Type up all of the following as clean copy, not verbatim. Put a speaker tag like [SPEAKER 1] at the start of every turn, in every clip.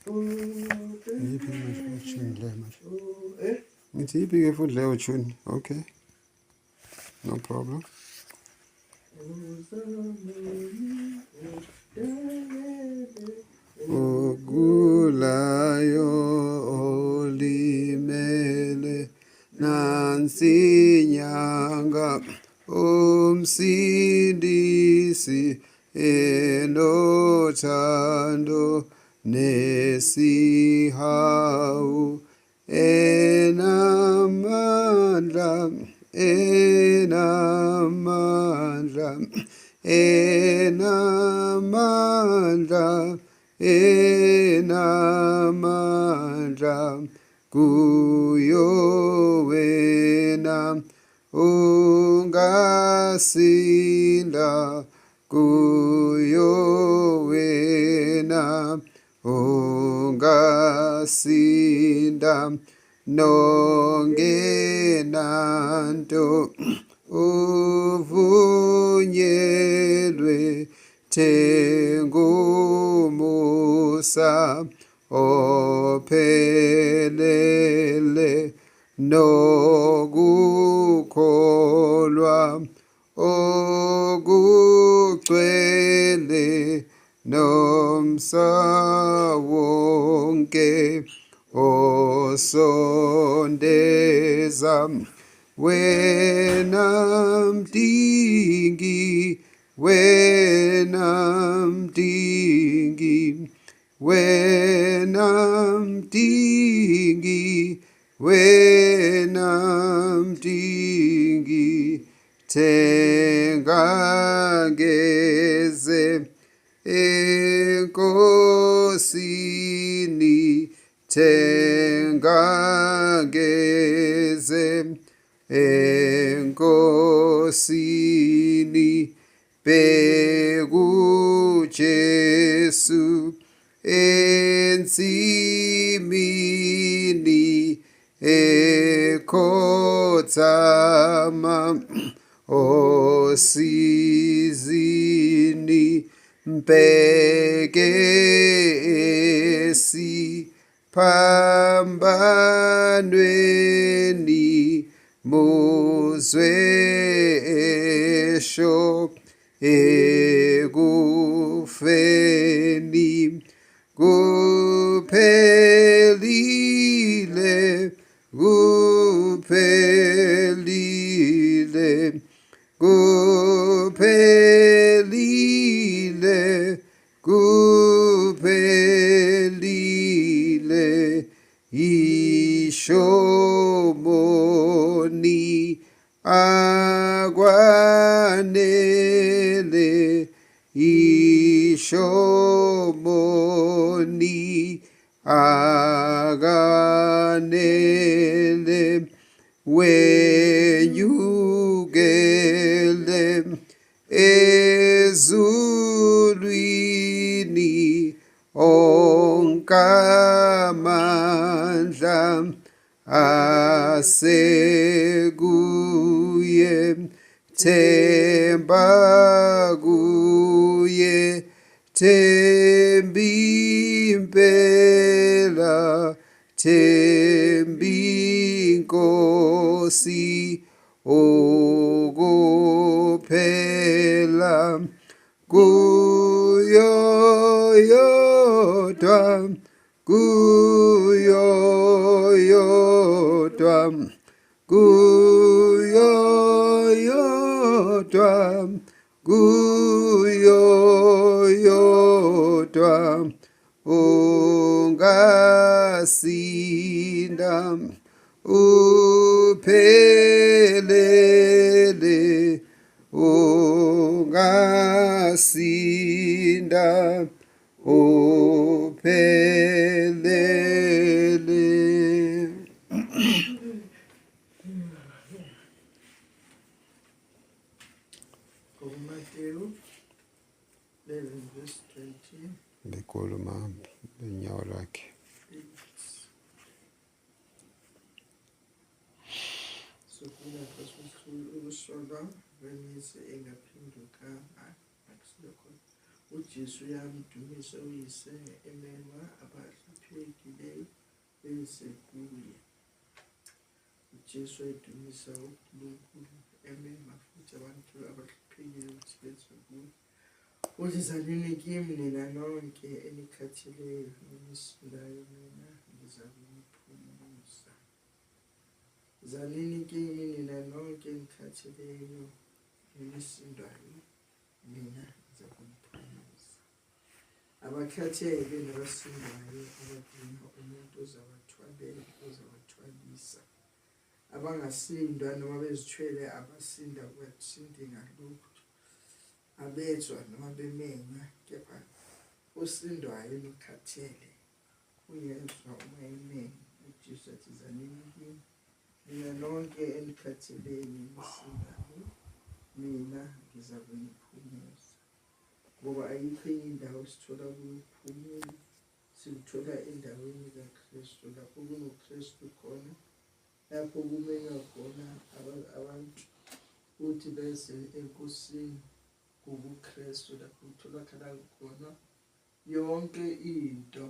[SPEAKER 1] Ngiphi manje utshuni le manje? Ngithi yiphi-ke futhi leyo tune? Okay. No problem. Ogulayo olimele nansinyanga umsindisi enothando nesihawu enamandla kuyo wena ungasinda kuyo wena ungasinda nongenanto uvunyelwe thengumusa ophelele nokukholwa okugcwele nomsawonke osondeza wena mdingi thengangeze enkosini thengangeze enkosini bekuJesu ensimini ekhothama osizini mbheke esiphambanweni muzwe esho ekufeni kuphelile ishomoni akwanele ishomoni akanele wenyukele ezulwini onkamandla asekuye themba kuye thembi impela thembi Nkosi ukuphela kuyo yodwa ungasinda uphelele ungasinda uphelele.
[SPEAKER 2] Matthew 11 verse 20.
[SPEAKER 1] Likhuluma lenyawo lakhe.
[SPEAKER 2] Sokuna ukusola wemizi engaphendukanga akusilokho uJesu yamdumisa uyise emenwa abadla uyise kuye. uJesu ayidumisa uNkulunkulu emema futhi abantu abahluphekile ukuthi beze kuye. uthi zalini kimi nina nonke enikhathileyo nenisulayo, mina ngiza kuniphumuza. Zalini kimi nina nonke enikhathileyo nenisindwayo, mina ngiza kuniphumuza. Abakhathele nabasindwayo abadinga umuntu ozabathwalela, ozabathwalisa. Abangasindwa noma bezithwele abasinda kwasindi ngalutho, abezwa noma bemenywa, kepha usindwayo nokhathele uyezwa uma emenywa. uJesu athi zalini kimi nina nonke enikhatheleyo nenisindayo, mina ngiza kuniphumuza. Ngoba ayikho enye indawo sithola kuyophumula, sikuthola endaweni kaKristu. Lapho kunoKristu khona, lapho kumenywa khona abantu ukuthi beze enkosini kuKristu. Lapho kutholakala khona yonke into,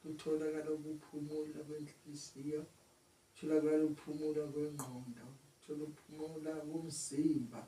[SPEAKER 2] kutholakala ukuphumula kwenhliziyo, kutholakala ukuphumula kwengqondo, kuthola ukuphumula komzimba.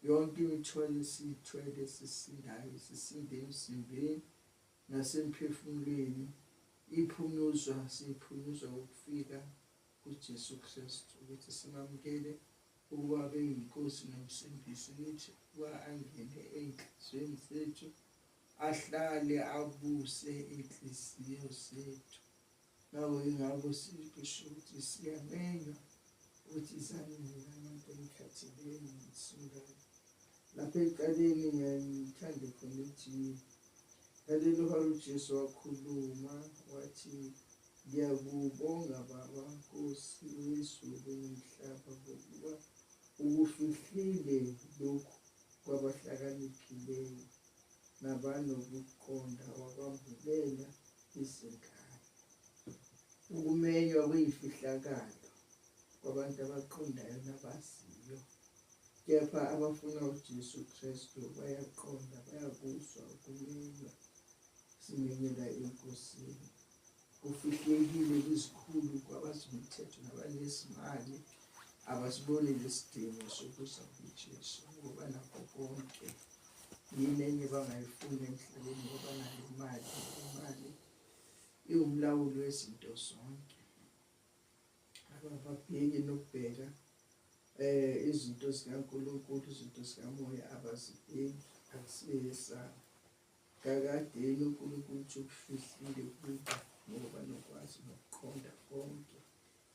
[SPEAKER 2] Yonke imithwalo esiyithwele esisindayo, sisinde emzimbeni nasemphefumulweni, siyiphumuzwa ukufika kuJesu Kristu, ukuthi simamukele ukuba beyinkosi nomsindisi wethu, ukuba angene ey'nhliziyweni zethu, ahlale abuse inhliziyo zethu. Ngako sisho ukuthi siyamenywa ukuthi zalini nonke enikhathileyo nenisindayo. Lapha ekuqaleni ngithande khona ukuthi ngalelo hora uJesu wakhuluma wathi, ngiyakubonga Baba, Nkosi wezulu nomhlaba, ngokuba ukufihlile lokhu kwabahlakaniphileyo nabanokuqonda, wakwambulela izingane. Ukumenywa kuyifihlakalo kwabantu abaqondayo nabaziyo, kepha abafuna uJesu Kristu bayaqonda, bayakuzwa ukumenywa simenyela enkosini. Kufihlekile kwizikhulu kwabazomthetho nabanezimali, abasiboni lesidingo sokuza kuJesu, ngoba nakho konke yini enye bangayifuni emhlabeni, ngoba nayo imali iwumlawuli wezinto zonke. Ababheki nokubheka izinto zikaNkulunkulu, izinto zikamoya abazibheki, akusiyesaba. Kakadeni uNkulunkulu uthi ukufihlile kubo, ngoba nokwazi nokuqonda konke,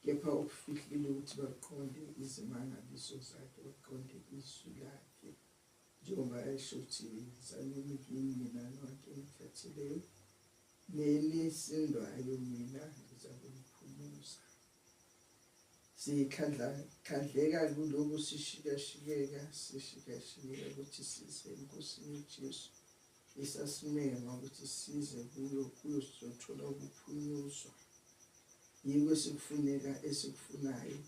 [SPEAKER 2] kepha okufihlile ukuthi baqonde izimangaliso zakhe, baqonde izwi lakhe. Njengoba esho ukuthi zalini kimi mina nonke enikhathileyo nenisindwayo, mina ngiza kuniphumuza. Sikhandleka kulokhu sishikashikeka ukuthi size enkosini uJesu, isasimema ukuthi size kuyo sizothola ukuphunyuzwa. Yiko esikufunayo,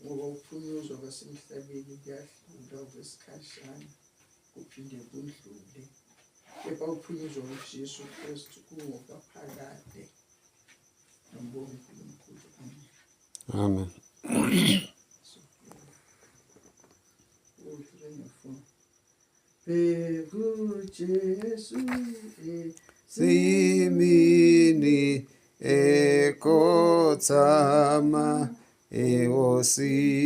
[SPEAKER 2] ngoba ukuphunyuzwa kwasemhlabeni kuyadlula okwesikhashana, kuphinde kudlule, kepha ukuphunyuzwa kuJesu Kristu kungokaphakade. Ngibonge uNkulunkulu.
[SPEAKER 1] Amen.
[SPEAKER 2] kuJesu
[SPEAKER 1] Simini ekotsama eosizini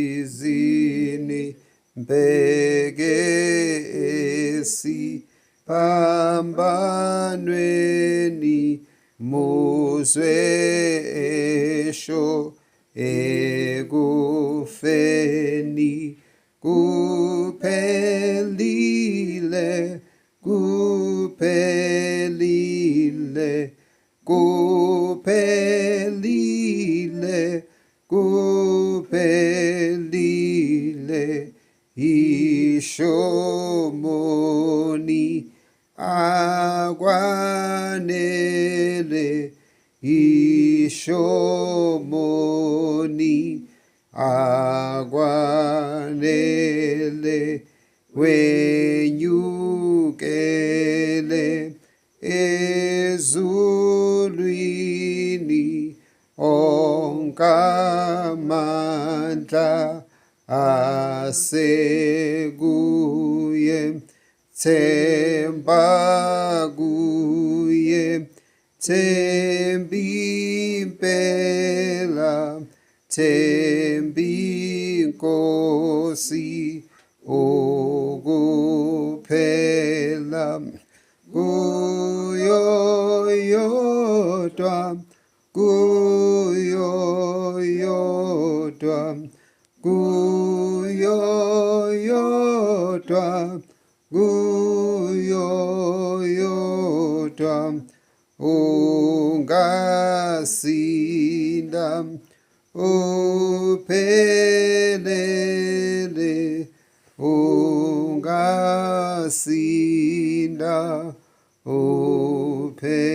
[SPEAKER 1] mbeke esiphambanweni muzwe esho ekufeni kuphelile, kuphelile, kuphelile, kuphelile, ishomoni akwanele, ishomoni akwanele, wenyukele ezulwini kamandla asekuye themba kuye thembi impela thembi inkosi ukuphela kuyo yodwa kuyo yodwa kuyo yodwa kuyo yodwa ungasinda uphelele ungasinda uphelele